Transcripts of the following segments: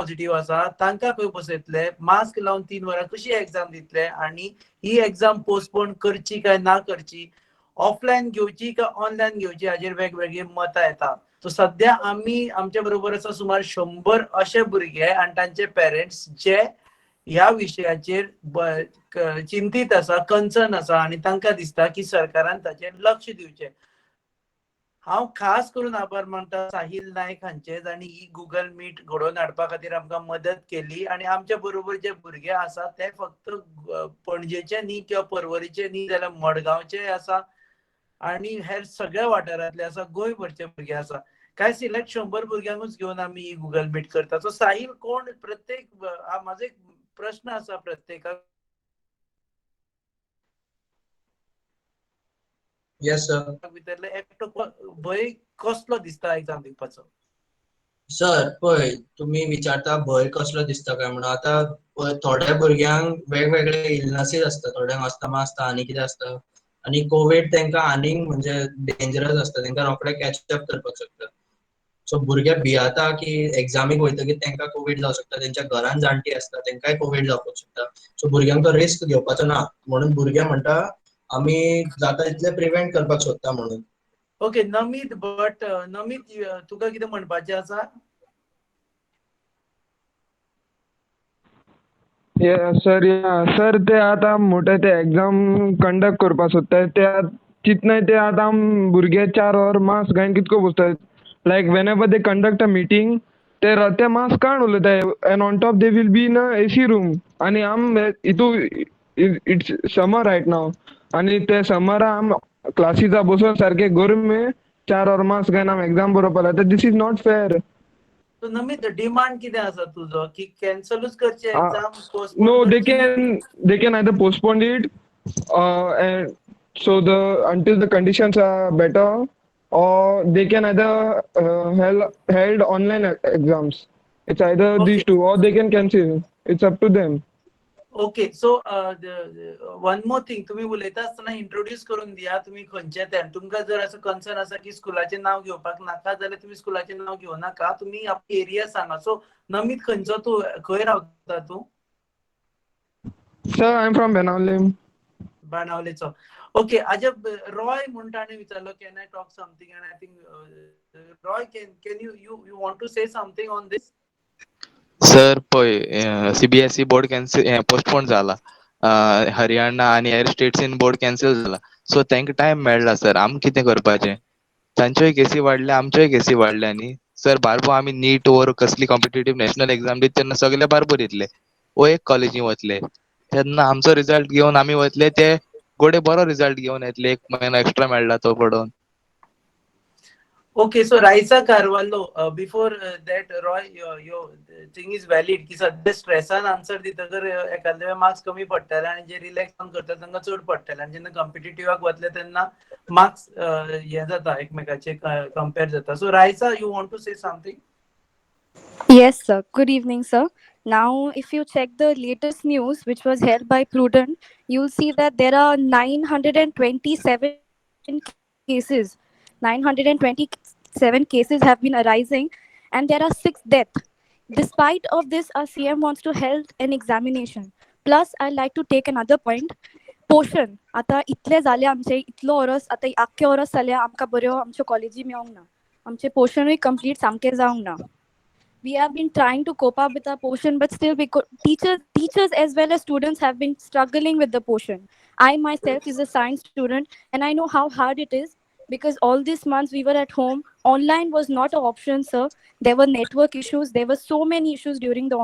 Positive आसा तांकां खंय बसयतले, मास्क लावन 3 वरां कशी एक्झाम दितले आणि ही एक्झाम पोस्टपोन करची काय ना करची, ऑफलाईन घेवची का ऑनलाईन घेवची हाजेर वेगवेगळी मतां येता. सो सध्या आम्ही आमच्या बरोबर आसा सुमार 100 असे भुरगे आणि तांचे पेरेंट्स जे ह्या विशयाचेर चिंतीत आसा, कन्सर्न आसा आणि तांकां दिसता की सरकारान ताचेर लक्ष दिवचें. हांव खास करून आभार मानता साहिल नायक हांचे, जाणी ही गुगल मीट घडोवन हाडपा खातीर आमकां मदत केली आणि आमच्या बरोबर जे भुरगे आसा ते फक्त पणजेचे न्ही किंवा पर्वरीचे न्ही जाल्यार मडगांवचे आसा आणि हेर सगळ्या वाठारांतले आसा, गोंयभरचे भुरगे आसा. काय सिलेक्ट 100 भुरग्यांकूच घेवन आमी ही गुगल मीट करता. सो साहिल कोण प्रत्येक म्हाजो एक प्रश्न आसा प्रत्येकाक. Yes sir. भितरले एकटो भंय कसलो दिसता एग्जाम दिवपाचो? सर पळय, तुम्ही विचारता भंय कसलो दिसता काय म्हणून. आतां थोड्या भुरग्यांक वेगवेगळे इलनेसीस आसता, थोड्यांक अस्थमा आसता आनी कितें आसता, आनी कोविड तांकां आनीक म्हणजे डेंजरस आसता, तांकां रोखडे कॅचअप करपाक शकता. सो भुरगे भियाता की एग्जामीक वयतकीर तांकां कोविड जावंक शकता, तेंच्या घरान जाणटी आसता तांकांय कोविड जावपाक शकता. सो भुरग्यांक तो रिस्क घेवपाचो ना, म्हणून भुरगे म्हणटा आमी जाता तितले प्रिव्हेंट करपाक सोदता म्हणून. ओके नमित, बट नमित तुका कितें म्हणपाचें आसा? सर ते आतां मोठे ते एक्झाम कंडक्ट करपा सोदताय ते चिंतनाय ते आतां भुरगे 4 वर मास्क घालून कितको बसताय. Like whenever they conduct a meeting ते मास्क काडून उलयताय and on top they will be in a AC room आनी हितू इट्स समर रायट नाव आनी ते समरा क्लासीचा बसून सारके गरमे 4 वर मास्क घालून आमी एक्झाम बरोवपा लागता. This is not fair. So Namit demand कितें आसा तुजो की कॅन्सलूच करची एक्झाम, पोस्टपोन No, करची? they can either postpone it, and so until the conditions are better, or they can either held online exams. It's either these Okay. two, or they can cancel. It's up to them. Okay so one more thing, तुम्ही उलयता आसतना introduce करून दिया तुम्ही खंयचे ते. तुमकां जर असं कन्सर्न आसा की स्कुलाचें नांव घेवपाक नाका जाल्यार तुम्ही स्कुलाचें नांव घेवं नाका, तुम्ही आपली एरिया सांगा. सो नमित खंयचो तूं, खंय रावता तूं? Sir, I'm from Benalim. बाणावलेचो. ओके अजब, रॉय म्हणटा ताणें विचारलो can I talk something and I think Roy can you want to say something on this? Sir पळय सीबीएसई बोर्ड कॅन्सल पोस्टपोन जाला, हरियाणा आनी हेर स्टेट्सीन बोर्ड कॅन्सल जाला. सो तांकां टायम मेळना सर. आमी कितें करपाचें? तांच्योय केसी वाडल्या, आमच्योय केसी वाडल्या न्ही सर. बारबो आमी नीट वर कसली कॉम्पिटेटीव नॅशनल एग्जाम दित तेन्ना सगळे बारबोर येतले, वो एक कॉलेजी वतले. तेन्ना आमचो रिजल्ट घेवन आमी वतले, ते गोडे बरो रिजल्ट घेवन येतले, 1 म्हयनो एक्स्ट्रा मेळ्ळा तो पडोवन. Okay so Raisa Carvalho, before that Roy यो थिंग इज वॅलिड की सध्या स्ट्रेसान आन्सर दितकर एखाद्या मार्क्स कमी पडटले आणि जे रिलॅक्स जावन करता तांकां चड पडटले आनी जेन्ना कॉम्पिटिटिव्हाक वतले तेन्ना मार्क्स हे जाता, एकमेकाचे कंपेर जाता. So Raisa, you want to say something? Yes, sir. Good evening, sir. Now, if you check the latest news, which was held by Prudent, you'll see that there are 927 cases. 927 cases have been arising, and there are 6 deaths. Despite of this, our CM wants to hold an examination. Plus, I'd like to take another point. पोषण आता इतले जाले आमचे, इतलो ORS आता आख्खे ORS जाले आमकां बऱ्यो आमच्यो कॉलेजी मेळोंक ना. आमचे पोषणूय कंप्लीट सामकें जावंक ना. We have been trying to cope up with our portion, but still teachers as well as students have been struggling with the portion. I myself is a science student and I know how hard it is, because all these months we were at home. Online was not an option, sir. There were network issues, there were so many issues during the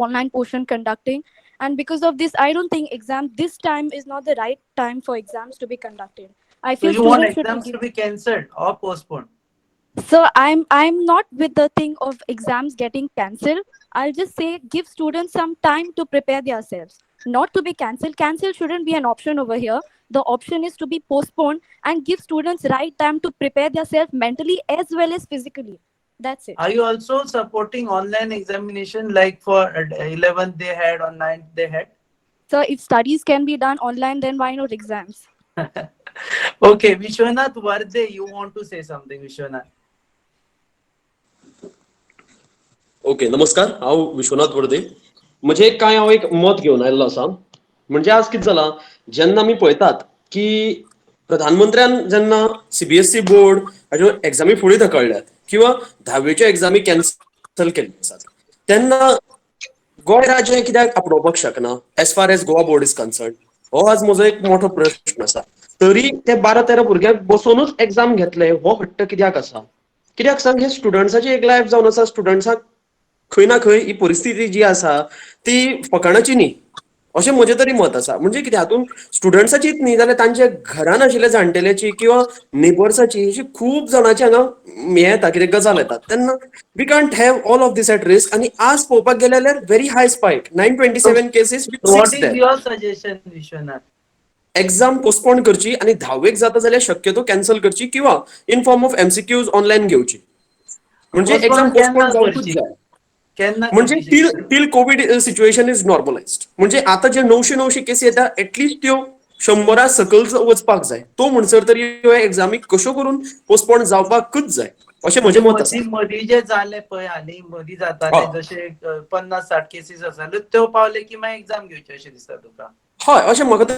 online portion conducting, and because of this I don't think exam this time is not the right time for exams to be conducted. I So feel you want students should exams to be cancelled or postponed? So I'm not with the thing of exams getting cancelled. I'll just say give students some time to prepare themselves. Not to be cancelled. Cancel shouldn't be an option over here. The option is to be postponed and give students right time to prepare themselves mentally as well as physically. That's it. Are you also supporting online examination like for 11th they had or 9th they had? So if studies can be done online, then why not exams? Okay, Vishwanath Vardhe, you want to say something, Vishwanath? Okay, नमस्कार. हांव विश्वनाथ वर्दे. म्हणजे काय हांव एक मत घेवन आयल्लो आसा. म्हणजे आज कितें जालां, जेन्ना आमी पळयतात की प्रधानमंत्र्यान जेन्ना सीबीएसई बोर्ड हाज्यो एग्जामी फुडें धकलल्यात किंवा 10वीच्यो एग्जामी कॅन्सल केल्ल्यो आसात, तेन्ना गोंय राज्य हें कित्याक आपणावपाक शकना as far as Goa board is concerned? हो आज म्हजो एक मोठो प्रश्न आसा. तरी ते 12-13 भुरग्यांक बसोनूच एग्जाम घेतले, हो हट्ट कित्याक आसा? कित्याक सांग, हे स्टुडंट्साची एक लायफ जावन आसा. स्टुडंट्साक खंय ना खंय ही परिस्थिती जी आसा ती फकाणाची न्ही, अशें म्हजें तरी मत आसा. म्हणजे कितें हातूंत स्टुडंट्साचीच न्ही जाल्यार तांचे घरान आशिल्ल्या जाण्टेल्याची किंवा नेबर्साची अशी खूब जाणांची हांगा हें येता, कितें गजाल येता. तेन्ना we can't have all of this at risk. आनी आज पळोवपाक गेले जाल्यार very high spike 927 cases with what 6 is death. Your suggestion Vishwanath? Exam postpone करची आणि 10वीक जाता जाल्यार शक्यतो कॅन्सल करची किंवा in form of MCQs online घेवची. म्हणजे एक्झाम पोस्टपोन पोस्टपोन केन्ना जावंकूच करची? जाय. केन्ना म्हणजे करची टील शक्यतो? Till Covid situation is normalised. म्हणजे आता जे 900 केसी येता एटलिस्ट त्यो 100 सकल वचपाक जाय. तो म्हणसर तरी ह्यो एक्झामी कश्यो करून पोस्टपोन जावपाकूच जाय अशें म्हजें म्हणजे मत आसा. मदीं जे जाले पळय, हालीं मदीं जाताले हय जशे 50-60 केसीस आसाल्यो, त्यो पावले की मागीर एक्झाम घेवची अशें दिसता तुका? हय, अशें म्हाका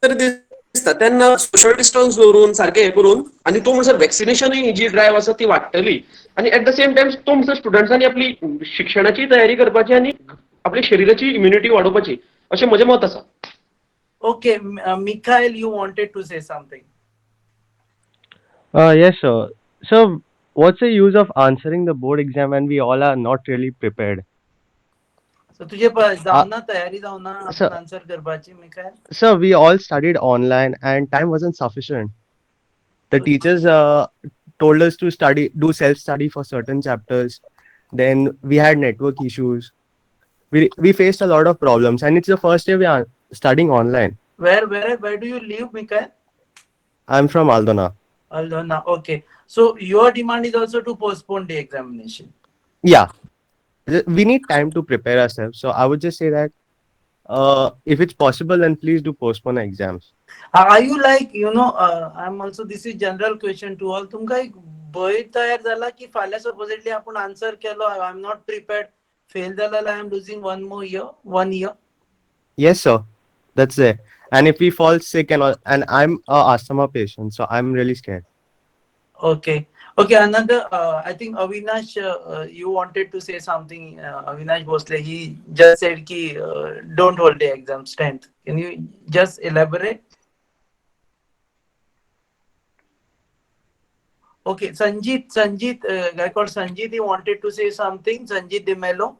तरी दिसता. तेन्ना सोशल डिस्टन्स दवरून सारकें हें करून आनी तो म्हणसर वॅक्सिनेशनूय जी ड्रायव्ह आसा ती वाडटली आनी एट द सेम टायम तो म्हणसर स्टुडंट्सांनी आपली शिक्षणाची तयारी करपाची आनी आपली शरिराची इम्युनिटी वाडोवपाची अशें म्हजें मत आसा. Okay, Mikhail, you wanted to say something. Yes, sir. So, what's the use of answering the board exam when we all are not really prepared? So तुझे Uh, जावना तयारी जावना sir, आपण आन्सर करपाची Mikhail? sir, we all studied online and time wasn't sufficient. The teachers told us to do self-study for certain chapters. Then we had network issues. We faced a lot of problems, and it's the first year we are studying online. Where do you live, Mikhail? I'm from Aldona. Aldona. Okay. So your demand is also to postpone the examination. Yeah, we need time to prepare ourselves. So I would just say that if it's possible, then please do postpone exams. Are you like, I'm also, this is general question to all. तुमका एक भय तयार जाला की फाल्यां supposedly आपण answer केलो, I am not prepared, fail जाल्यार I am losing one year? Yes, sir. That's it. And if we fall sick and all, and I'm a asthma patient, so I'm really scared. Okay. Okay, another, I think Avinash, you wanted to say something. Avinash Bhosle, he just said ki don't hold the exam strength. Can you just elaborate? Okay, Sanjit, guy called Sanjit, he wanted to say something. Sanjit Dimelo.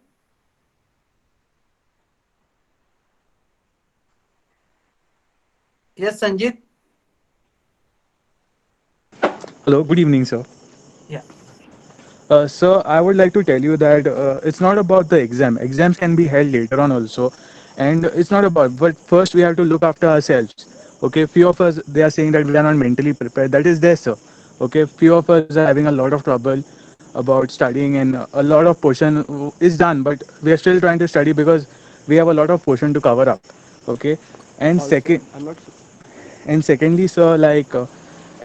Yes, Sanjit. Hello, good evening, sir. Yeah. Sir, I would like to tell you that it's not about the exam. Exams can be held later on also, and it's not about. But first, we have to look after ourselves. Okay, few of us they are saying that we are not mentally prepared. That is there, sir. Okay, few of us are having a lot of trouble about studying, and a lot of portion is done, but we are still trying to study because we have a lot of portion to cover up. Okay, and second, I'm not. and secondly, sir, like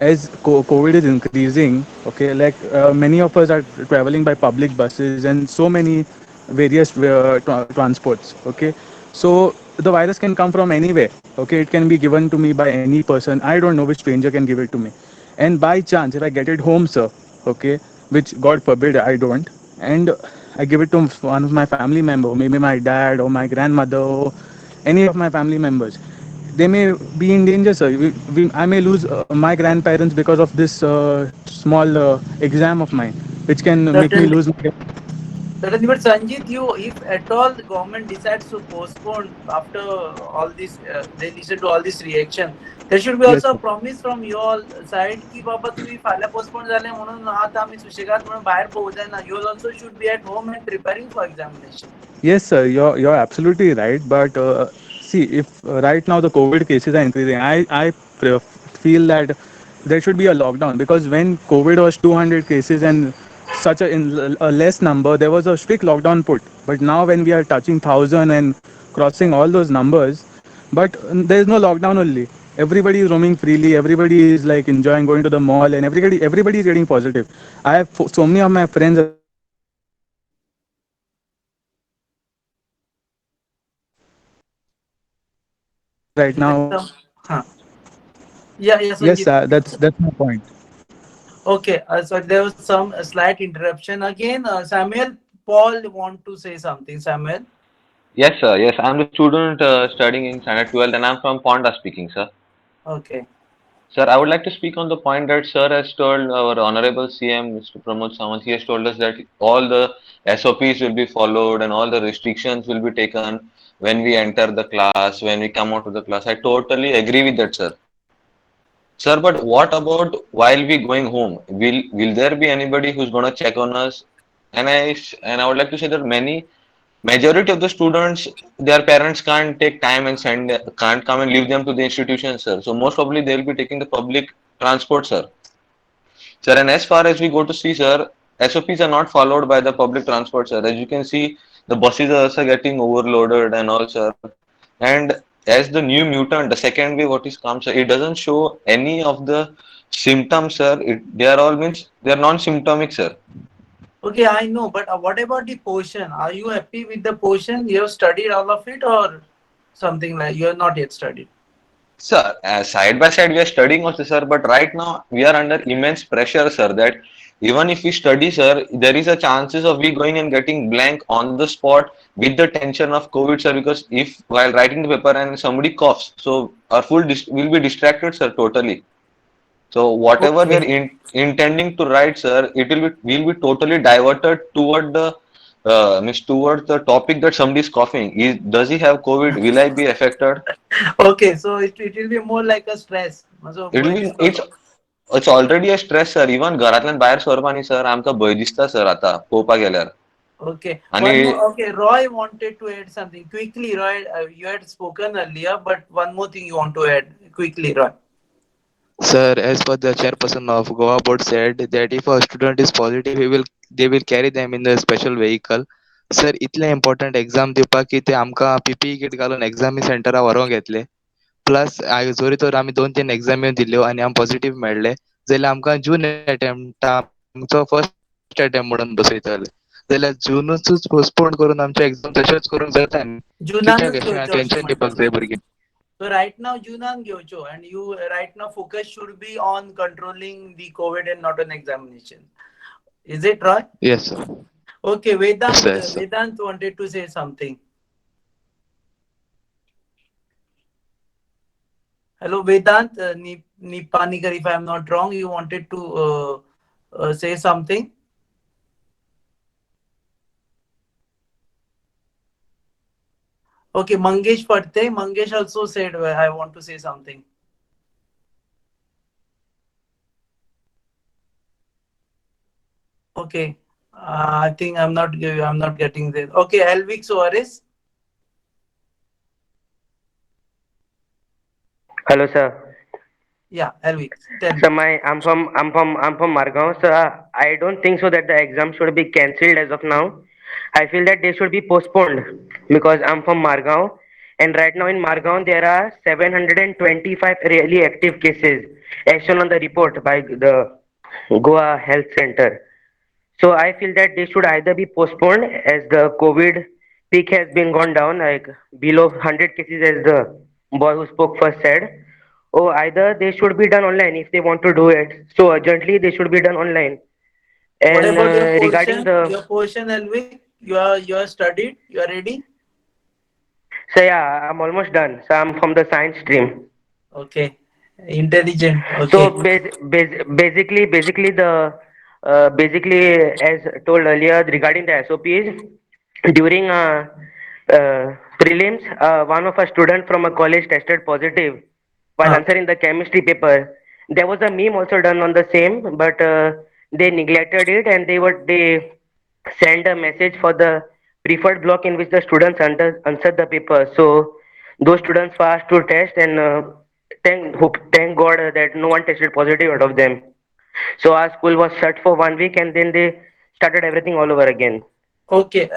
as COVID is increasing, okay, like many of us are traveling by public buses and so many various transports, okay. So the virus can come from anywhere, okay. It can be given to me by any person. I don't know which stranger can give it to me. And by chance, if I get it home, sir, okay, which God forbid I don't, and I give it to one of my family member, maybe my dad or my grandmother or any of my family members, they may be in danger, sir. I may lose my grandparents because of this small exam of mine, which can make me Certainly. lose my. Certainly, but Sanjit, if at all the government decides to postpone after all this, they listen to all this reaction, there should be Yes, also a sir. promise from your side की बाबा तुम्ही फाल्या postpone झाले म्हणून आता आम्ही सुशेगात म्हणून बाहेर पोवू जायना. You also should be at home and preparing for examination. Yes, sir. You're absolutely right. But see, if right now the COVID cases are increasing, I feel that there should be a lockdown because when COVID was 200 cases and such a less number, there was a strict lockdown put. But now when we are touching 1,000 and crossing all those numbers, but there is no lockdown only. Everybody is roaming freely. Everybody is like enjoying going to the mall, and everybody is getting positive. I have so many of my friends right now. Huh. Yeah, Yes, Sanjeev. that's my point. Okay, so there was some slight interruption again. Samuel, Paul want to say something. Samuel. Yes, sir. Yes, I'm the student studying in standard 12th and I'm from Ponda speaking, sir. Okay. Sir, I would like to speak on the point that sir has told our honorable CM, Mr. Pramod Sawant, he has told us that all the SOPs will be followed and all the restrictions will be taken when we enter the class, when we come out of the class. I totally agree with that, sir. Sir, but what about while we going home? Will there be anybody who's gonna check on us? And I would like to say that majority of the students, their parents can't take time and can't come and leave them to the institution, sir. So most probably they'll be taking the public transport, sir. Sir, and as far as we go to see, sir, SOPs are not followed by the public transport, sir. As you can see, the buses are also getting overloaded and all, sir. And as the new mutant, the second wave, what is come, sir, it doesn't show any of the symptoms, sir. They are all means they are non-symptomic, sir. Okay, I know, but what about the portion? Are you happy with the portion? You have studied all of it, or something like you have not yet studied? Sir, side by side we are studying also, sir, but right now we are under immense pressure, sir, that even if we study, sir, there is a chances of we going and getting blank on the spot with the tension of COVID, sir, because if while writing the paper and somebody coughs, so our will be distracted, sir, totally. So whatever we are Okay. intending to write, sir, it will be totally diverted toward the means towards the topic that somebody is coughing. Does he have COVID? Will I be affected? Okay, so it will be more like a stress. So It will भय be दिसतो. it's already a stress, sir. Even घरातल्यान बाहेर सरपानी sir आमका भय दिसता sir आता पोवपाक गेल्यार Okay, आणि one more. Okay, Roy wanted to add something quickly. Roy, you had spoken earlier, but one more thing you want to add quickly, Roy. Sir, as per the chairperson of Goa board said that if a student is positive, they will carry them in a special vehicle. Sir, इतले important exam दिवपाक की ते आमकां PPE kit घालून exam center व्हरोंक घेतले. Plus जोरी तोर आमी 2-3 exam दिल्यो आनी आम पॉझिटिव्ह मेळ्ळे जाल्यार आमकां जून अटेम्प्ट आमचो फर्स्ट अटेम्प्ट म्हणून बसयतले. जाल्यार जूनच पोस्टपोन करून आमचे exam तशेच करूंक जाता न्ही. जुनानच कित्याक अशें घेवचो अशें टेन्शन म्हणटा. दिवपाक जाय भुरगीं. So right now, Junan Gyocho, and you right now focus should be on controlling the COVID and not on examination. Is it right? Yes, sir. Okay, Vedant. Yes, sir. Vedant wanted to say something. Hello, Vedant. Nipanikar, if I am not wrong, you wanted to say something. Okay, Mangesh Patte. Mangesh also said, I want to say something. Okay, I think I'm not getting this. Okay, Elvic Suarez. Hello, sir. Yeah, Elvic. Tell me. So I'm from Margao. So I don't think so that the exam should be cancelled as of now. I feel that they should be postponed because I'm from Margao, and right now in Margao there are 725 really active cases, as shown on the report by the Goa Health Center. So I feel that they should either be postponed as the COVID peak has been gone down, like below 100 cases, as the boy who spoke first said. Or either they should be done online if they want to do it. So urgently they should be done online. What And about your regarding portion? the Your portion, Elvic. You are studied. You are ready. so yeah, I'm almost done. So I'm from the science stream. Okay. Intelligent. So Okay. basically as told earlier regarding the SOPs during prelims, one of our student from a college tested positive while answering the chemistry paper. There was a meme also done on the same, but they neglected it and they send a message for the preferred block in which the students answered the paper. So those students were asked to test, and thank God that no one tested positive out of them. So our school was shut for 1 week, and then they started everything all over again. Okay.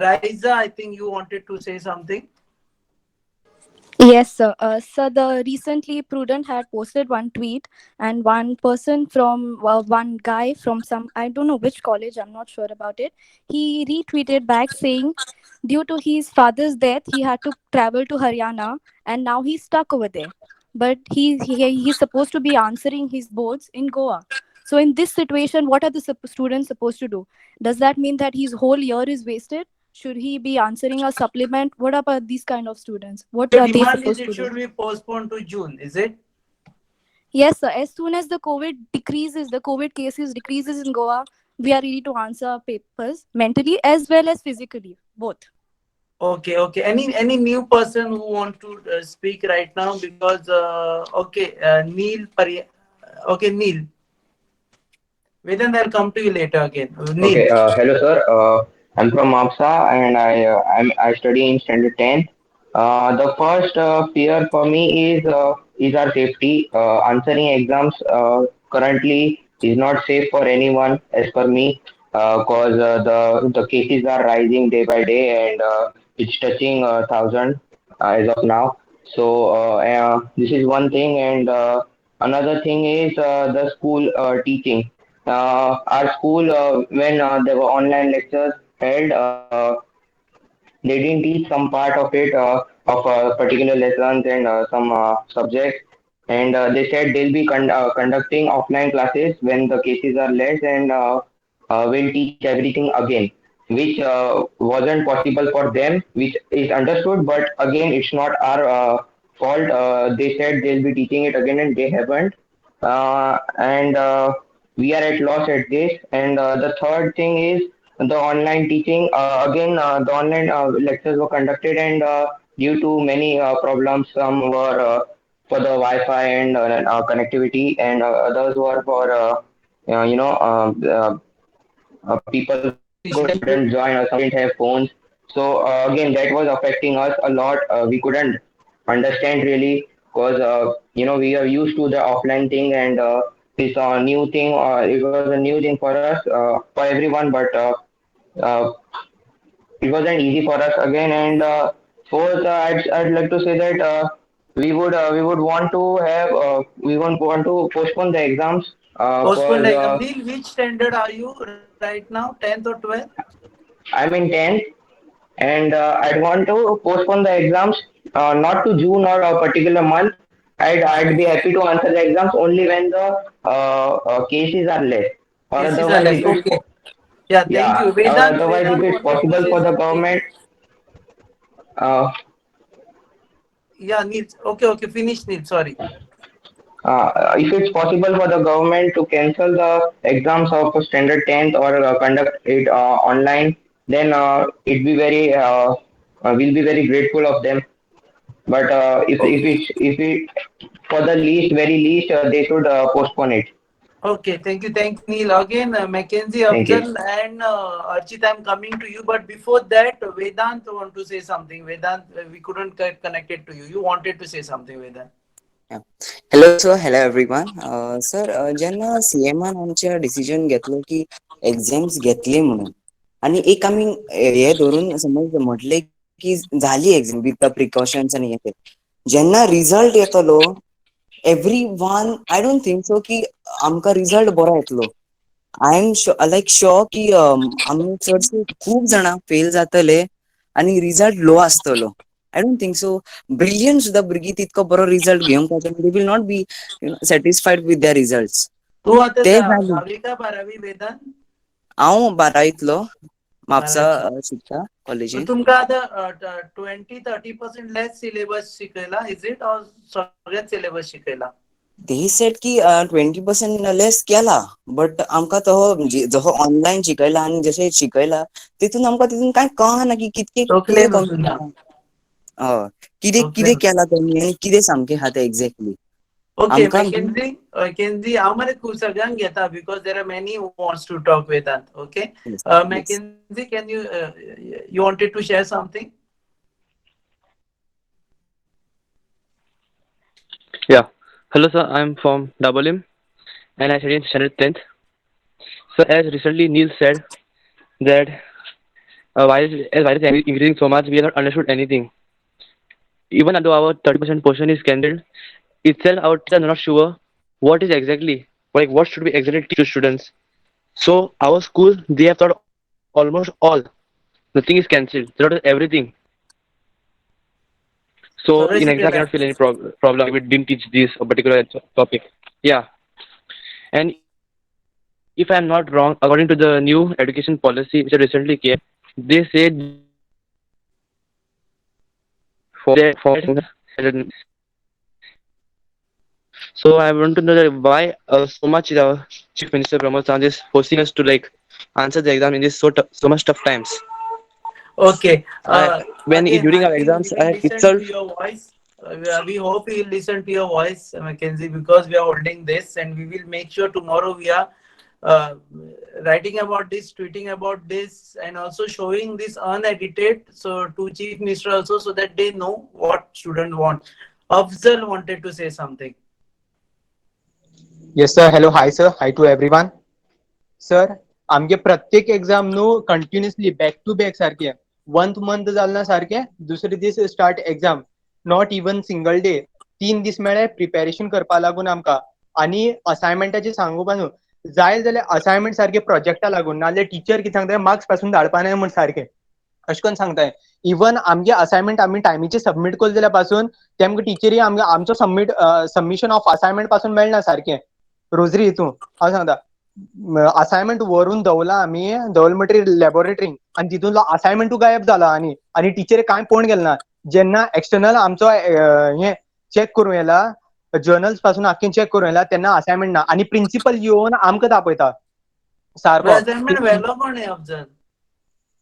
Raisa, I think you wanted to say something. Yes, sir. So the recently Prudent had posted one tweet, and one person from one guy from some, I don't know which college, I'm not sure about it. He retweeted back saying, Due to his father's death, he had to travel to Haryana, and now he's stuck over there. But he's supposed to be answering his boards in Goa. So in this situation, what are the students supposed to do? Does that mean that his whole year is wasted? Should he be answering a supplement? What about these kind of students? What Your are they demand is supposed it to do? should be postponed to June, is it? Yes, sir. As soon as the COVID decreases, the COVID cases decreases in Goa, we are ready to answer our papers mentally as well as physically, both. Okay, okay. Any new person who want to speak right now? Because Neil okay, Neil. Vedant, I'll come to you later again. Neil. Okay, hello sir. I'm from MAPSA and I study in standard 10th. The first fear for me is our safety. Answering exams currently is not safe for anyone as per me, because the cases are rising day by day and it's touching 1,000 as of now. So this is one thing, and another thing is the school teaching. Our school, when there were online lectures held, they didn't teach some part of it, of particular lessons and some subjects. And they said they'll be conducting offline classes when the cases are less, and will teach everything again, which wasn't possible for them, which is understood. But again, it's not our fault. They said they'll be teaching it again, and they haven't. And we are at loss at this. And the third thing is the online teaching. Again, the online lectures were conducted, and due to many problems, some were for the Wi-Fi and connectivity, and others were for people couldn't join, or some didn't have phones. So again, that was affecting us a lot. We couldn't understand really, because we are used to the offline thing, and this new thing. It was a new thing for us, for everyone, but uh, it wasn't easy for us again. And fourth, I'd like to say that we would want to have we won't want to postpone the exams, Postpone because the exam. Neil, which standard are you right now? 10th or 12th? I'm in 10th, and I'd want to postpone the exams, not to June or a particular month. I'd be happy to answer the exams only when the cases are less, or Cases are otherwise less. if it's Okay. Yeah, thank yeah, you. or Vedant, otherwise if Vedant it's wanted to possible say for the something. government. Uh, Yeah, Neil. Okay, okay. Finish, Neil. Sorry. if it's possible for the government to cancel the exams of standard 10th, or conduct it online, then we'll be very grateful of them. But if it for the least, very least, they should postpone it. Okay, thank you, Neil. Again, Mackenzie, Thank you. Afzal, and Archit, I'm coming to you. But before that, Vedant want to say something. Vedant, we couldn't get connected to you. You wanted to say something, Vedant. Hello sir, hello everyone. Sir, जेन्ना सीएमान आमच्या decision घेतलो की exams घेतले म्हणून, आणि एक आमी हे धरून समज म्हटले की झाली एक्झाम विथ द प्रिकॉशन्स आणि हे ते, जेन्ना रिझल्ट येतलो every one, I don't think so की आमकां रिझल्ट बरो येतलो. आय एम लायक श्योर की आमी चडशे खूब जाणां फेल जातले आणि रिझल्ट लो आसतलो. I don't think so brilliant सुद्धा भुरगीं तितको बरो रिझल्ट घेवंक पावता, they will not be satisfied with their results. तू आता ते जाले. 10वी का 12वी, वेदांत? हांव 12वीतलो म्हापसा 12वी. शिकता कॉलेजीन. तुमका आता 20-30% लेस सिलेबस शिकयला, इज इट, और सगळ्यात सिलेबस शिकयला? They said की 20% लेस केला, बट आमकां तो जसो ऑनलायन शिकयला आनी जशें शिकयला तितून आमकां तितून कांय कळना की कितके तकले कितें कमी बसून ना. हय, कितें तकले कितें केला तेणी आनी कितें सामकें आहा तें एक्झॅक्टली ओके, आमकां. मॅकेन्झी, हांव मरे खूब सगळ्यांक घेता, because there are many who wants to talk Vedant. Okay, Yes, yes. McKenzie, can you wanted to share something? Yeah. Hello, sir. I'm from Double M, and I study in standard 10th. So, as recently Neil said that virus is increasing so much, we have not understood anything. Even though our 30% portion is cancelled, itself our teachers are not sure what is exactly, like what should we exactly teach to students. So, our school, they have taught almost all nothing is cancelled. Throughout everything. So सगळें in exam, I शिकयलें. cannot feel any problem. We didn't teach this particular topic. Yeah, and if I am not wrong, according to the new education policy which recently came, they said for so I want to know that why so much Chief Minister Pramod Sawant is forcing us to like answer the exam in this so much tough times. Okay. When Again, during I our think we exams, I will have listen to itself. your voice. We hope we will listen to your voice, Mackenzie, because we are holding this, and we will make sure tomorrow we are uh, writing about this, tweeting about this, and also showing this unedited. So to Chief Minister also, so that they know what students want. Afzal wanted to say something. Yes, sir. Hello. Hi, sir. Hi to everyone. Sir आमगे प्रत्येक exam न्हू continuously back to back सारखे 1 month जालें ना सारखे दुसरे दीस start exam not even single day 3 दीस मेळ्ळे प्रिपेरेशन करपा लागून आमकां आनी असायनमेंटाचे सांगोपा न्हू जाय जाल्यार असायनमेंट सारखे प्रोजेक्टा लागून नाल्यार टीचर कितें सांगता मार्क्स पासून धाडपा नाय म्हण सारखे अशें करून सांगताय इवन आमगे असायनमेंट आमी टायमीचे सबमीट केले जाल्यार पासून तेमकां टिचरी आमचो सबमिशन ऑफ असायनमेंट पासून मेळना सारखे रोजरी हितून हांव सांगता असायनमेंट व्हरून दवला आमी दवल म्हणटरी लॅबोरेटरींत आनी तितूंतलो असायनमेंटू गायब जाला आनी आनी टिचरी कांय पळोवन गेले ना जेन्ना एक्सटर्नल आमचो हे चेक करूं येला जर्नल्स पासून आख्खी चेक करूं येला तेन्ना असायनमेंट ना आनी प्रिन्सिपल येवन आमकां तापयता सारको असाइनमेंट व्हेलो कोणे अफजल?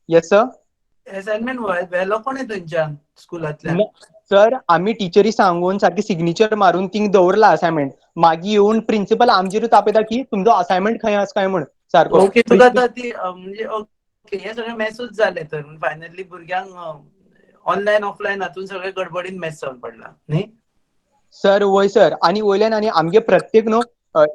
येस सर असाइनमेंट व्हेलो कोणे थंयच्यान स्कुलांतल्यान? सर आमी टिचरी सांगून सारकी सिग्नेचर मारून थिंग दवरला असायनमेंट मागीर येवन प्रिन्सिपल आमचेरूच तापयता की तुमचो असायनमेंट खंय आसा काय म्हण सारको ओके तुका आतां ती म्हणजे ओके हे सगळे मॅसूच जाले तर फायनली भुरग्यांक ऑनलायन ऑफलायन हातून सगळे गडबडीन मॅस जावन पडला न्ही? सर वय सर आनी वयल्यान आनी आमगे प्रत्येक न्हू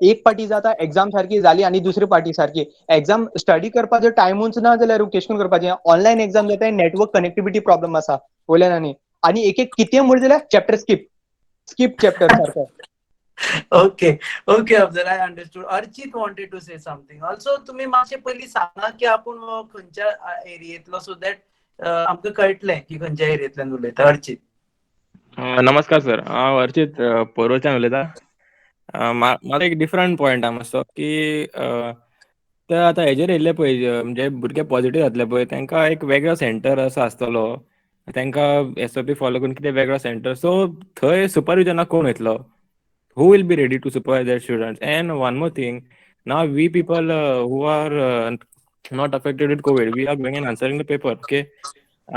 एक पाटी जाता एक्झाम सारकी जाली आनी दुसरी पाटी सारकी एक्झाम स्टडी करपाचो टायमूच ना जाल्यार केश कोन करपाचें ऑनलायन एक्झाम जाता नेटवर्क कनेक्टिविटी प्रॉब्लम आसा वयल्यान आनी एक एक कितें म्हण जाल्यार चॅप्टर स्कीप चॅप्टर सारको okay okay Afzal I understood. Archit wanted to say something also तुम्ही मातशें पयलीं सांगा की आपूण खंयच्या एरियेंतलो सो दॅट आमकां कळटलें की खंयच्या एरियेंतल्यान उलयता. अर्चित नमस्कार सर हांव अर्चित पोरवच्यान उलयतां म्हाका एक डिफरंट पॉयंट आहा मातसो की ते आतां हेजेर येयल्ले पळय म्हणजे भुरगे पॉझिटिव्ह जातले पळय तांकां एक वेगळो सेंटर असो आसतलो तांकां एसओपी फॉलो करून कितें वेगळो सेंटर सो थंय सुपरविजनाक कोण वयतलो who will be ready to supervise their students? And one more thing, now we people who are not affected with COVID, we are going and answering the paper, okay?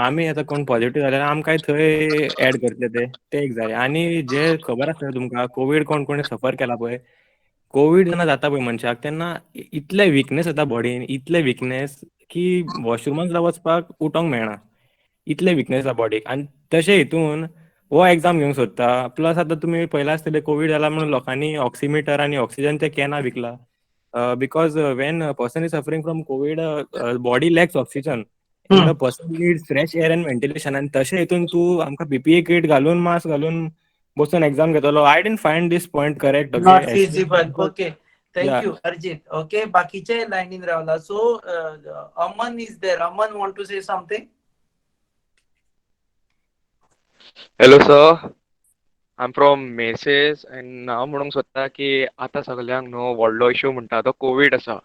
आमी आतां कोण positive जाल्यार आमकां थंय add करतले ते एक जाय आनी जे खबर आसता तुमकां कोवीड कोण कोणी सफर केला पळय कोवीड जेन्ना जाता पळय मनशाक तेन्ना इतले विकनेस येता बॉडीन इतले विकनेस की वॉशरुमान सुद्दां वचपाक उठोंक मेळना इतले विकनेस आसा बॉडीक आनी तशे हितून हो एक्झाम घेवंक सोदता प्लस आतां तुमी पळयला आसतले कोवीड जाला म्हणून लोकांनी ऑक्सिमिटर आनी ऑक्सिजनचे कॅनां विकला because when person is suffering from Covid body lacks oxygen and the person need fresh air and ventilation आनी तशे हितून तूं आमकां पीपीई किट घालून मास्क घालून बसून एक्झाम घेतलो I didn't find this point correct not okay feasible. Okay thank you Arjit. Okay बाकीचे लायनीन रावला so Aman is there. Aman want to say something. Hello sir I am from मेसेस एंड हांव म्हणूंक सोदता की आतां सगल्यांक न्हू व्हडलो इशू म्हणटा तो कोवीड आसा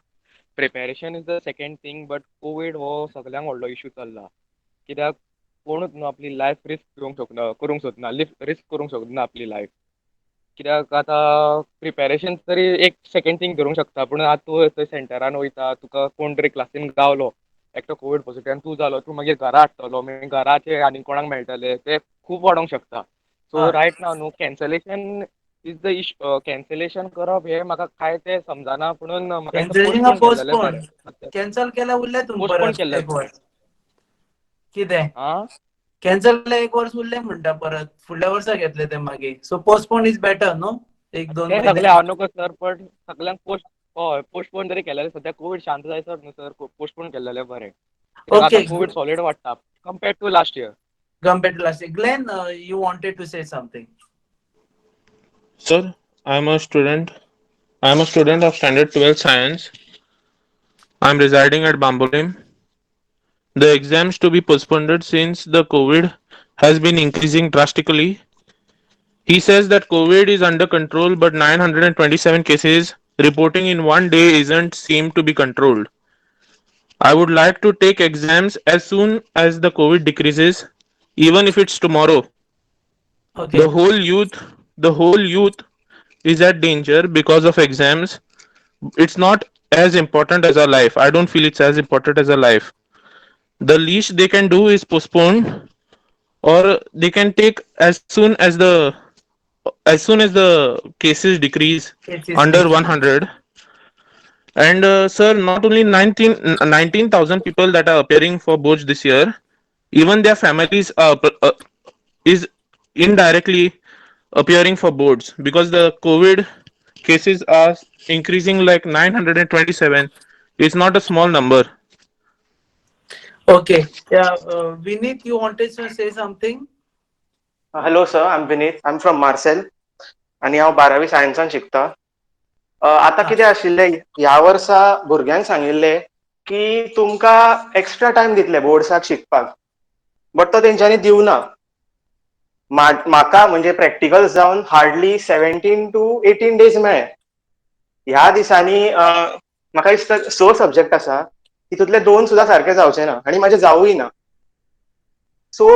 preparation is the second thing but Covid हो सगल्यांक व्हडलो इशू चल्ला कित्याक कोणूच न्हू आपली लायफ रिस्क करूंक सोदना रिस्क करूंक सोदना आपली लायफ कित्याक आतां प्रिपेरेशन तरी एक सेकंड थिंग धरूंक शकता पूण आतां तूं थंय सेंटरान वयता तुका कोण तरी क्लासीन गावलो एकटो कोवीड पॉझिटिव्ह आनी तूं जालो तूं मागीर घरा हाडटलो मागीर घराचे आनी कोणाक मेळटले ते खूब वाडोंक शकता सो रायट नाव न्हू cancellation is the issue cancellation करप हे म्हाका काय ते समजना पुणून म्हाका दिसता कॅन्सलेशन पोस्टपोन केल्लें पोस्टपोन बरें कॅन्सल केल्यार उरले तुम पोस्टपोन परत केल्लें एक वर्स कितें आं कॅन्सल केल्यार एक वर्स उरले म्हणटा परत फुडल्या वर्सा घेतले ते मागीर सो पोस्टपोन इज बेटर न्हू एक दोन ते महिने. सगळे हांव नको सर पण सगळ्यांक पोस्टपोन तरी केलेले सद्या कोवीड शांत जायसर न्हू सर पोस्टपोन केल्लेले बरें कित्याक ओके आतां कोवीड सॉलिड वाडटा compared to last year compared to last year. Glenn, you wanted to say something. Sir, I'm a student. I'm a student of Standard 12 Science. I'm residing at Bambolim. the exams to be postponed since the COVID has been increasing drastically. He says that COVID is under control, but 927 cases reporting in one day isn't seem to be controlled. I would like to take exams as soon as the COVID decreases, even if it's tomorrow. Okay. The whole youth is at danger because of exams. It's not as important as our life. I don't feel it's as important as a life. The least they can do is postpone, or they can take as soon as the cases decrease It is under decreasing. 100. And sir, not only 19,000 people that are appearing for boards this year, even their families is indirectly appearing for boards, because the COVID cases are increasing like 927. It's not a small number. Okay. Yeah, Vineet, you wanted to say something? Hello sir, I am Vineet, I am from Marcel आणि हांव 12वी सायन्सान शिकता. आता कितें आशिल्लें, ह्या वर्सा भुरग्यांक सांगिल्लें की तुमकां एक्स्ट्रा टायम दितले बोर्ड्साक शिकपाक, बट तो तेंच्यांनी दिवना. म्हाका म्हणजे प्रॅक्टिकल्स जावन हार्डली 17 to 18 days मेळ्ळे. ह्या दिसांनी म्हाका दिसता 6 सब्जेक्ट आसा, तितूंतले 2 सुद्दां सारके जावचे ना आनी म्हाजे जावूय ना. सो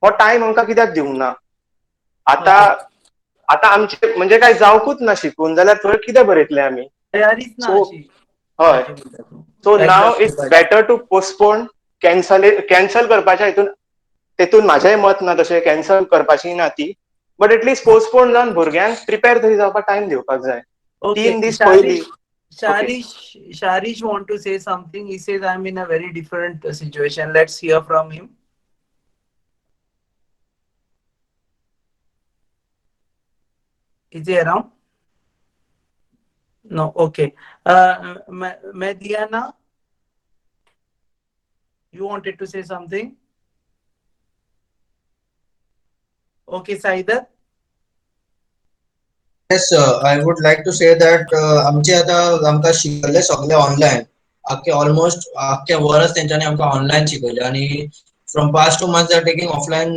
हो टायम आमकां कित्याक दिवंक ना? आता आमचे म्हणजे काय जावकूच ना शिकून, जाल्यार थंय कितें बरयतले आमी? तयारीच ना सो अशी. हय, so now it's better to postpone, cancel करपाच्या तेतून म्हाजेंय मत ना तशें कॅन्सल करपाची ना ती, बट एटलीस्ट पोस्टपोन जावन भुरग्यांक प्रिपेर तरी जावपाक टायम दिवपाक जाय. Okay, 3 दीस पयलीं. Sharish want to say something. He says, I'm in a very different situation. Let's hear from him. Is he around? No. Okay. Mediana, you wanted to say something? Okay, Saidat. Yes, I would like to say that आमचे आता आमकां शिकयले सगळे online, almost आख्खे verse तेंच्यांनी आमकां online शिकयले, आणि from past 2 months they are taking offline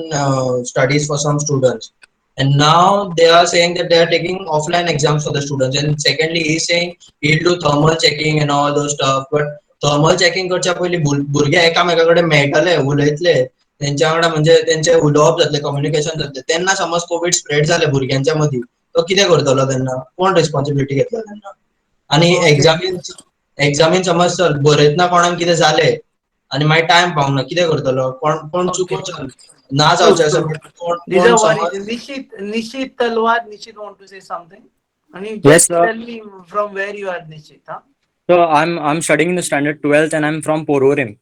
studies for some students, and now they are saying that they are taking offline exams for the students. And secondly, he is saying he'll do thermal checking and all those stuff, but thermal checking करच्या पयलीं भुरगे एकामेका कडेन मेळटले, उलयतले, तेंच्या वांगडा म्हणजे तेंचे उलोवप जातले, कम्युनिकेशन जातले. तेन्ना समज कोविड स्प्रेड जालें भुरग्यांच्या मदीं, तो कितें करतलो तेन्ना? कोण रिस्पॉन्सिबिलिटी घेतलो तेन्ना? आणि एक्झामीन समज चल बरयतना कोणाक कितें जालें आनी मागीर टायम पावूंक ना, कितें करतलो? कोण चुकून ना जावचें आसा, These कोण are समज worries. Nishit Talwar. Nishit want to say something? And you Yes, just sir. tell me from where you are, Nishit. Huh? So I'm studying in the standard 12th and I'm from Pororim.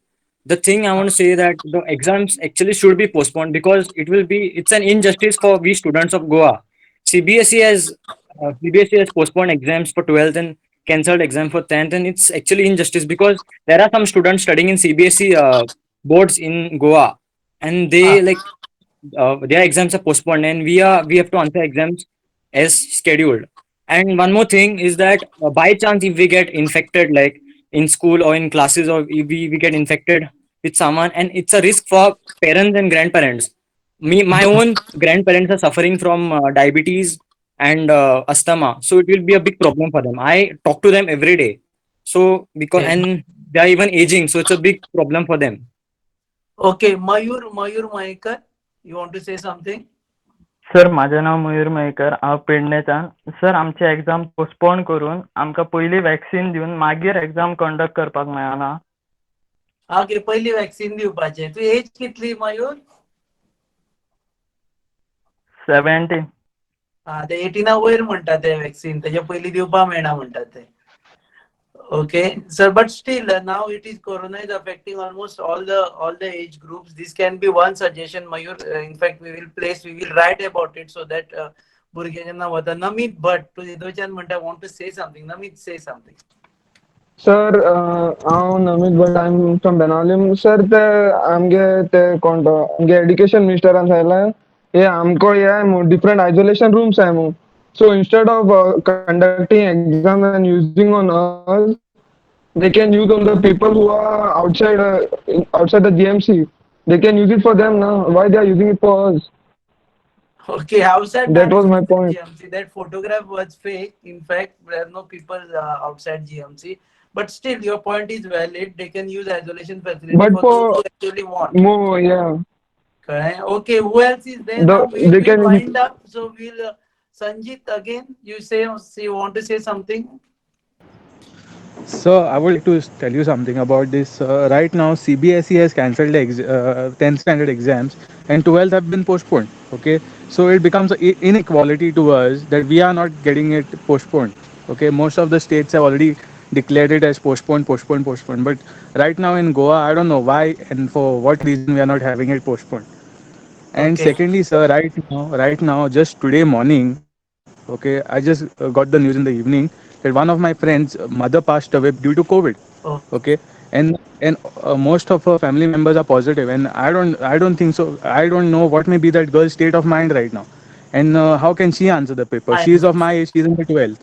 The thing I want to say that the exams actually should be postponed because it's an injustice for we students of Goa. CBSE has postponed exams for 12th and cancelled exam for 10th, and it's actually injustice because there are some students studying in CBSE boards in Goa, and their exams are postponed, and we have to answer exams as scheduled. And one more thing is that by chance, if we get infected, like in school or in classes, or if we get infected with someone, and it's a risk for parents and grandparents. My own grandparents are suffering from diabetes and asthma, so it will be a big problem for them. I talk to them every day, so and they are even aging, so it's a big problem for them. Okay, Mayur Mahekar, you want to say something? Sir, माझे नाव मयूर मयेकर, हांव पेडणेच्यान. Sir, आमचे exam postpone करून आमकां पयलीं vaccine दिवन मागीर exam conduct करपाक मेळना. ओके, पयलीं वॅक्सीन दिवपाचें. तू एज कितली मयूर? 17. ते 18 वयर म्हणटा ते वॅक्सीन, तेजे पयलीं दिवपाक मेळना म्हणटा ते. Okay, sir, but still now it is corona is affecting almost all the age groups. This can be one suggestion, Mayur. In fact, we will write about it so that भुरगे जेन्ना वता. Namit Bhatt, to Idochan म्हणटा, want to say something. Namit, say something. Sir, हांव नमीत भट, आय am from Benaulim. Sir, ते आमगे ते कोण तो आमगे एड्युकेशन मिनिस्टरान सांगलें हे आमको हे डिफरंट आयसोलेशन रूम्स आय मू. So instead of conducting exam and using on us, they can use on the people who are outside the GMC. They can use it for them now. Why they are using it for us? Okay, outside That was my management in point. GMC. That photograph was fake. In fact, there are no people outside GMC. But still, your point is valid. They can use isolation facility But for those who for actually want. more, yeah, Correct. Okay, who else is there now? they We'll can use wind it. up. So we'll Sanjit again. You want to say something? So I would like to tell you something about this. Right now, CBSE has cancelled the 10th standard exams, and 12th have been postponed. Okay, so it becomes an inequality to us that we are not getting it postponed. Okay, most of the states have already declared it as postponed, postponed, postponed. But right now in Goa, I don't know why and for what reason we are not having it postponed. And Okay. secondly, sir, right now, just today morning, okay, I just got the news in the evening that one of my friends' mother passed away due to COVID. Oh, Okay, and most of her family members are positive, and I don't think so. I don't know what may be that girl's state of mind right now, and how can she answer the paper? I She is know. of my age. She's in the 12th.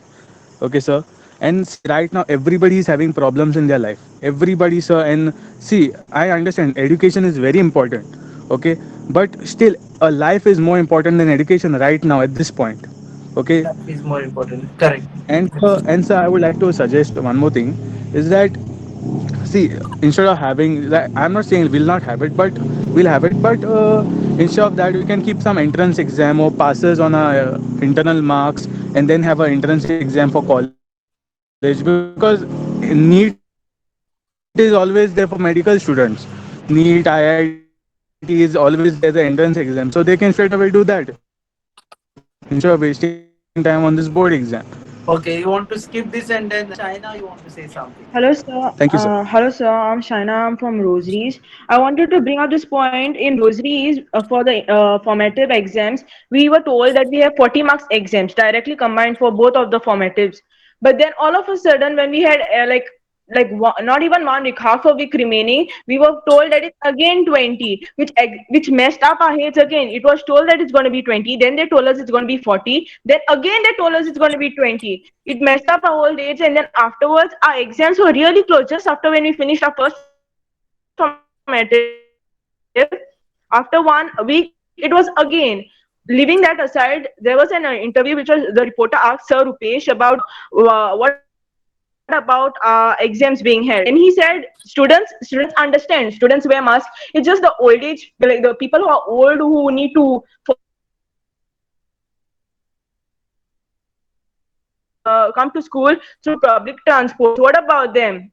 Okay, sir. And see, right now, everybody is having problems in their life. Everybody, sir. And see, I understand education is very important. Okay, but still, a life is more important than education right now at this point. Okay, That is more important. Correct. and sir, I would like to suggest one more thing is that see, instead of having that, I'm not saying we'll not have it, but we'll have it. But instead of that, we can keep some entrance exam or passes on our internal marks, and then have an entrance exam for college because NEET is always there for medical students. NEET, IIT is always there the entrance exam, so they can straight away do that instead of wasting time on this board exam. Okay, you want to skip this and then China, you want to say something. Hello, sir. Thank you, sir. Hello, sir. I'm Shaina. I'm from Rosaries. I wanted to bring up this point in Rosaries for the formative exams. We were told that we have 40 marks exams directly combined for both of the formatives. But then all of a sudden, when we had not even 1 week, half a week remaining, we were told that it's again 20, which messed up our heads again. It was told that it's going to be 20, then they told us it's going to be 40, then again they told us it's going to be 20. It messed up our whole dates, and then afterwards our exams were really close. Just after when we finished our first formative, after 1 week it was again. Leaving that aside, there was an interview which was the reporter asked Sir Rupesh about what about exams being held, and he said students understand, students wear masks. It's just the old age, like the people who are old who need to come to school through public transport. What about them?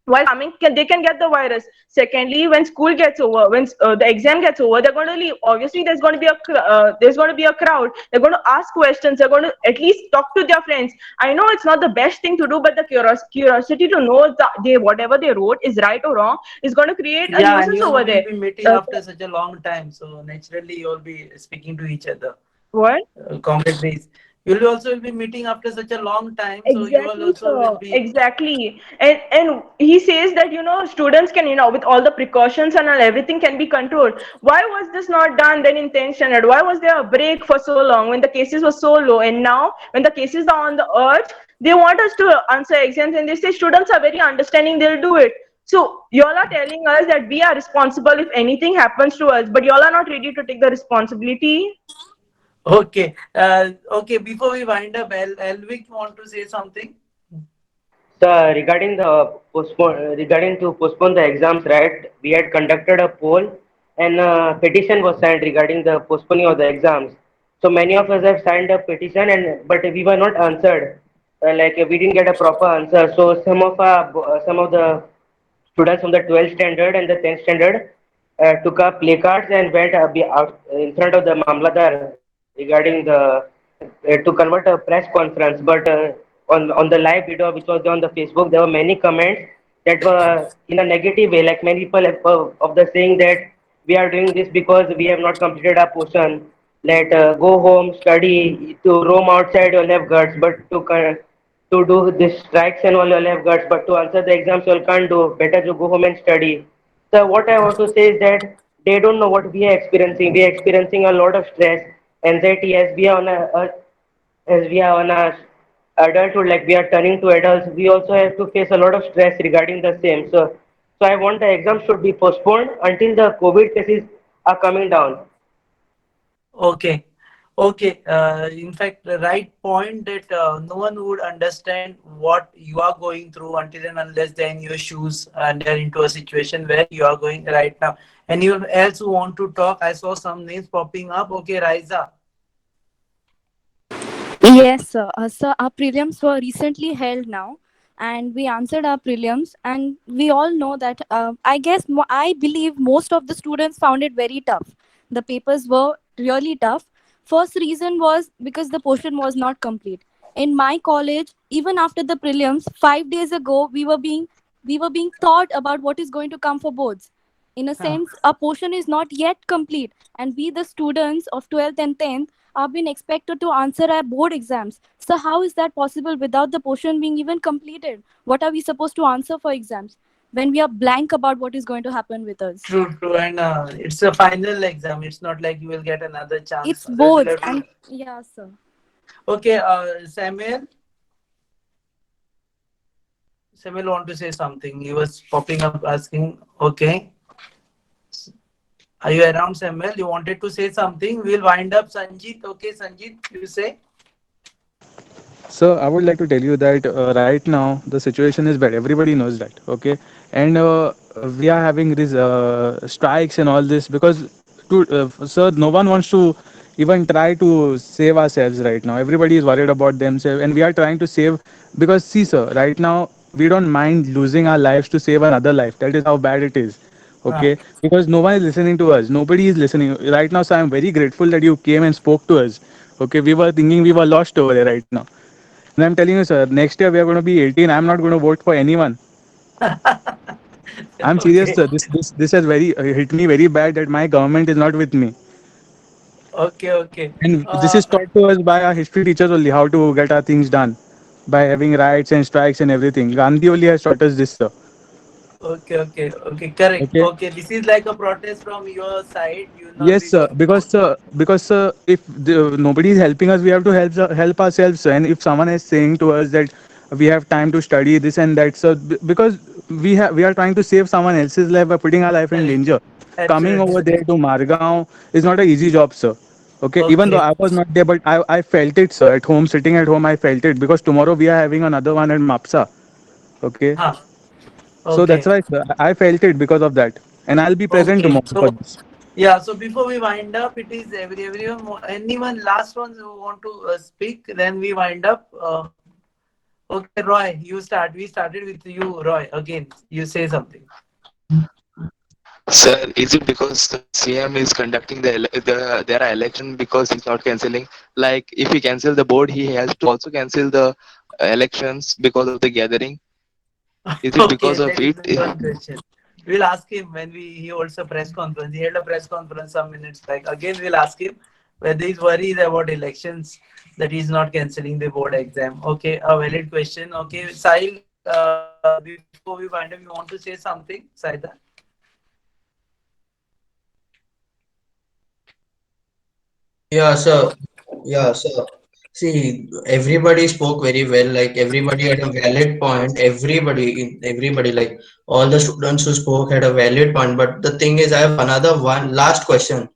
While coming, they can get the virus. Secondly, when school gets over, when the exam gets over, they're going to leave. Obviously, there's going to be a crowd. They're going to ask questions. They're going to at least talk to their friends. I know it's not the best thing to do, but the curiosity to know that whatever they wrote is right or wrong is going to create a Yeah, and nuisance you over will there. be meeting after such a long time. So naturally you'll be speaking to each other. What? Comrades. You'll also be meeting after such a long time. So you all Exactly, also will sir. be. Exactly. And he says that, students can, with all the precautions and all, everything can be controlled. Why was this not done then in 10th standard? Why was there a break for so long when the cases were so low? And now, when the cases are on the urge, they want us to answer exams, and they say students are very understanding, they'll do it. So y'all are telling us that we are responsible if anything happens to us, but y'all are not ready to take the responsibility. Okay. Okay. Before we wind up, Elvick want to say something? So regarding to postpone the exams, right? We had conducted a poll, and a petition was signed regarding the postponing of the exams. So many of us have signed a petition, but we were not answered. We didn't get a proper answer. So some of the students from the 12th standard and the 10th standard took up placards and went out in front of the Mamladar regarding to convert a press conference. But on the live video which was on the Facebook, there were many comments that were in a negative way. Like many people of the saying that we are doing this because we have not completed our portion. Let go home, study, to roam outside, you'll have guts, but to do this strikes and all you'll have guts, but to answer the exams you can't do. Better to go home and study. So what I want to say is that they don't know what we are experiencing. We are experiencing a lot of stress, anxiety as we are on a adulthood, like we are turning to adults, we also have to face a lot of stress regarding the same. So I want the exam should be postponed until the COVID cases are coming down. Okay. Okay. In fact, the right point that no one would understand what you are going through until and unless they're in your shoes and they're into a situation where you are going right now. Anyone else who want to talk? I saw some names popping up. Okay, Raisa. Yes, sir. Sir, our prelims were recently held now, and we answered our prelims, and we all know that. I believe most of the students found it very tough. The papers were really tough. First reason was because the portion was not complete. In my college, even after the prelims, 5 days ago, we were being taught about what is going to come for boards. In a sense, a portion is not yet complete, and we, the students of 12th and 10th, are being expected to answer our board exams. So how is that possible without the portion being even completed? What are we supposed to answer for exams when we are blank about what is going to happen with us? True, true. And it's a final exam. It's not like you will get another chance. It's Others will boards, have to- and yeah, sir. Okay, Samuel. Samuel want to say something. He was popping up asking. Okay. Are you around, Samuel? You wanted to say something? We'll wind up, Sanjit. Okay, Sanjit, you say? So I would like to tell you that right now the situation is bad. Everybody knows that, okay? And we are having these strikes and all this because, sir, no one wants to even try to save ourselves right now. Everybody is worried about themselves, and we are trying to save because, see, sir, right now we don't mind losing our lives to save another life. That is how bad it is, okay? Because no one is listening to us. Nobody is listening right now. So I'm very grateful that you came and spoke to us. Okay, we were thinking we were lost over there right now. And I'm telling you, sir, next year we are going to be 18. I'm not going to vote for anyone. I'm serious, Okay. sir. This has very hit me very bad that my government is not with me. Okay, okay. And this is taught to us by our history teachers only how to get our things done by having riots and strikes and everything. Gandhi only has taught us this, sir. Okay, okay, okay, correct. Okay. Okay, this is like a protest from your side. You will not Yes, be sir. going. Because if nobody is helping us, we have to help ourselves. Sir. And if someone is saying to us that we have time to study this and that, so because we are trying to save someone else's life by putting our life in Correct. danger. Coming over Absolutely. there to Margao is not an easy job, sir. Okay, even though Okay. I was not there, but I felt it, sir. At home, sitting at home, I felt it because tomorrow we are having another one at Mapsa. Okay, Huh. so that's Okay. why, sir, I felt it because of that, and I'll be present Okay. tomorrow for So this. yeah. So before we wind up, it is everyone. Anyone last ones who want to speak? Then we wind up. Okay, Roy, you start. We started with you, Roy. Again, you say something. Sir, is it because the CM is conducting their election because he's not cancelling? Like, if he cancel the board, he has to also cancel the elections because of the gathering. Is it Okay, because of that is it? a good question. We'll ask him when he holds a press conference. He held a press conference some minutes back. Again, we'll ask him whether he's worried about elections that he's not cancelling the board exam. Okay, a valid question. Okay, Sahil, before we wind up, you want to say something, Saida? Yeah, sir. Yeah, sir. See, everybody spoke very well. Like everybody had a valid point. Everybody, like all the students who spoke had a valid point. But the thing is, I have another one last question.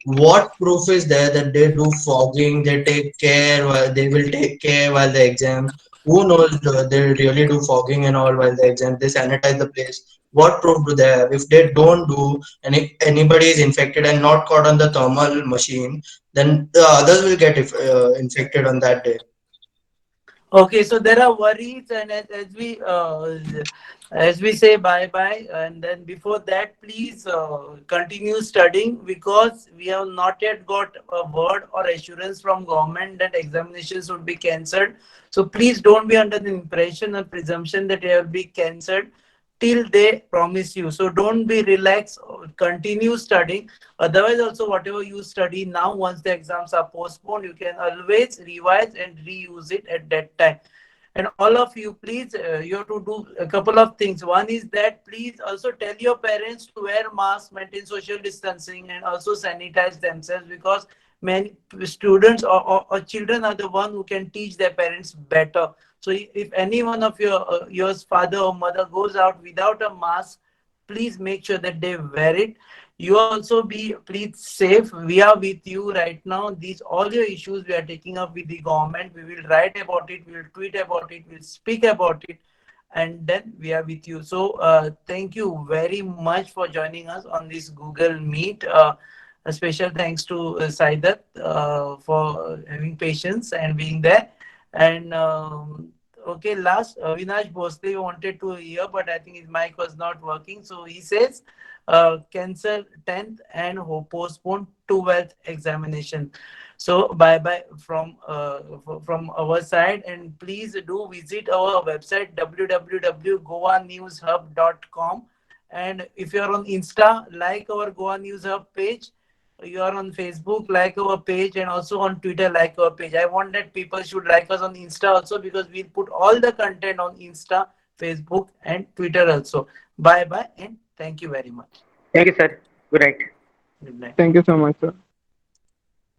What proof is there that they do fogging, they take care, they will take care while the exam? Who knows they really do fogging and all while the exam? They sanitize the place. What proof do they have? If they don't do, and if anybody is infected and not caught on the thermal machine, then the others will get infected on that day. Okay, so there are worries, and as we say bye bye, and then before that, please continue studying because we have not yet got a word or assurance from government that examinations would be cancelled. So please don't be under the impression or presumption that they will be cancelled till they promise you. So don't be relaxed. Continue studying. Otherwise, also whatever you study now, once the exams are postponed, you can always revise and reuse it at that time. And all of you, please, you have to do a couple of things. One is that please also tell your parents to wear masks, maintain social distancing, and also sanitize themselves because many students or children are the one who can teach their parents better. So if any one of yours father or mother goes out without a mask, please make sure that they wear it. You also be please safe. We are with you right now. These all your issues we are taking up with the government. We will write about it, we will tweet about it, we'll speak about it, and then we are with you. So thank you very much for joining us on this Google Meet. A special thanks to Saidat for having patience and being there. And okay, last Avinash Bhosle wanted to hear, but I think his mic was not working. So he says, cancel 10th and postpone 12th examination. So bye bye from our side, and please do visit our website www.goanewshub.com. And if you are on Insta, like our Goa News Hub page. You are on Facebook, like our page, and also on Twitter, like our page. I want that people should like us on Insta also, because we'll put all the content on Insta, Facebook, and Twitter also. Bye bye, and thank you very much. Thank you, sir. Good night. Good night. Thank you so much, sir.